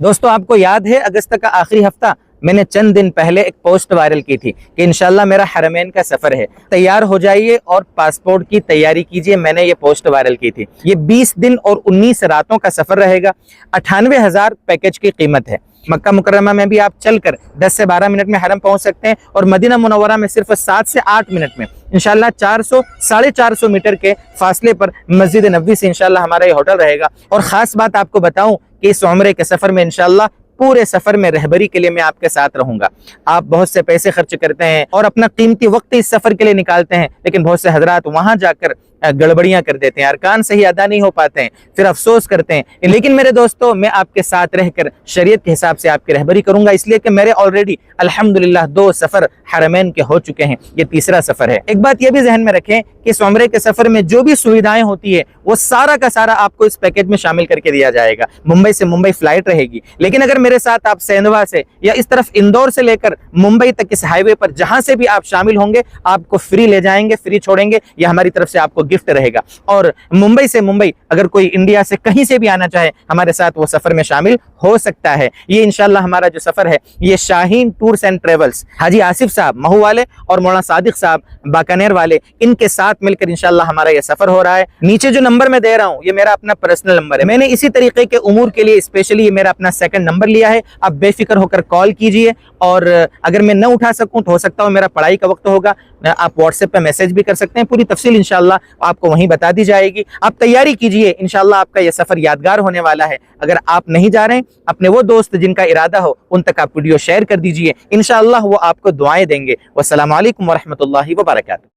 दोस्तों, आपको याद है अगस्त का आखिरी हफ्ता मैंने चंद दिन पहले एक पोस्ट वायरल की थी कि इंशाल्लाह मेरा हरमैन का सफर है, तैयार हो जाइए और पासपोर्ट की तैयारी कीजिए। मैंने ये पोस्ट वायरल की थी। ये 20 दिन और 19 रातों का सफर रहेगा। 98,000 पैकेज की कीमत है। मक्का मुकर्रमा में भी आप चलकर 10 से 12 मिनट में हरम पहुंच सकते हैं और मदीना मुनव्वरा में सिर्फ 7 से 8 मिनट में इंशाल्लाह 400-450 मीटर के फासले पर मस्जिद नबवी से इंशाल्लाह हमारा ये होटल रहेगा। और खास बात आपको बताऊं कि इस उम्रे के सफर में इंशाल्लाह पूरे सफर में रहबरी के लिए मैं आपके साथ रहूंगा। आप बहुत से पैसे खर्च करते हैं और अपना कीमती वक्त इस सफर के लिए निकालते हैं, लेकिन बहुत से हजरात वहां जाकर गड़बड़ियां कर देते हैं, अरकान सही अदा नहीं हो पाते हैं, फिर अफसोस करते हैं। लेकिन मेरे दोस्तों, मैं आपके साथ रहकर शरीयत के हिसाब से आपकी रहबरी करूंगा, इसलिए कि मेरे ऑलरेडी अल्हम्दुलिल्लाह 2 सफर हरमैन के हो चुके हैं। ये तीसरा सफर है। एक बात यह भी जहन में रखें कि इस उम्रे के सफर में जो भी सुविधाएं होती है वो सारा का सारा आपको इस पैकेज में शामिल करके दिया जाएगा। मुंबई से मुंबई फ्लाइट रहेगी, लेकिन अगर मेरे साथ आप सेंधवा से या इस तरफ इंदौर से लेकर मुंबई तक इस हाईवे पर जहां से भी आप शामिल होंगे, आपको फ्री ले जाएंगे, फ्री छोड़ेंगे। यह हमारी तरफ से आपको गिफ्ट रहेगा। और मुंबई से मुंबई अगर कोई इंडिया से कहीं से भी आना चाहे हमारे साथ, वो सफर में शामिल हो सकता है। ये इंशाल्लाह हमारा जो सफर है ये शाहीन टूर्स एंड ट्रेवल्स, हाजी आसिफ साहब महू वाले और मौलाना सादिक साहब बाकानेर वाले, इनके साथ मिलकर इंशाल्लाह हमारा ये सफर हो रहा है। नीचे जो नंबर मैं दे रहा हूं ये मेरा अपना पर्सनल नंबर है। मैंने इसी तरीके के उमूर के लिए स्पेशली ये मेरा अपना सेकंड नंबर लिया है। आप बेफिक्र होकर कॉल कीजिए, और अगर मैं न उठा सकूं तो हो सकता हो मेरा पढ़ाई का वक्त होगा, आप व्हाट्सएप पे मैसेज भी कर सकते हैं। पूरी तफसील इंशाल्लाह आपको वहीं बता दी जाएगी। आप तैयारी कीजिए, इंशाल्लाह आपका यह सफर यादगार होने वाला है। अगर आप नहीं जा रहे हैं, अपने वो दोस्त जिनका इरादा हो उन तक आप वीडियो शेयर कर दीजिए, इंशाल्लाह वो आपको दुआएं देंगे। वस्सलामु अलैकुम वरहमतुल्लाहि वबरकातुहू।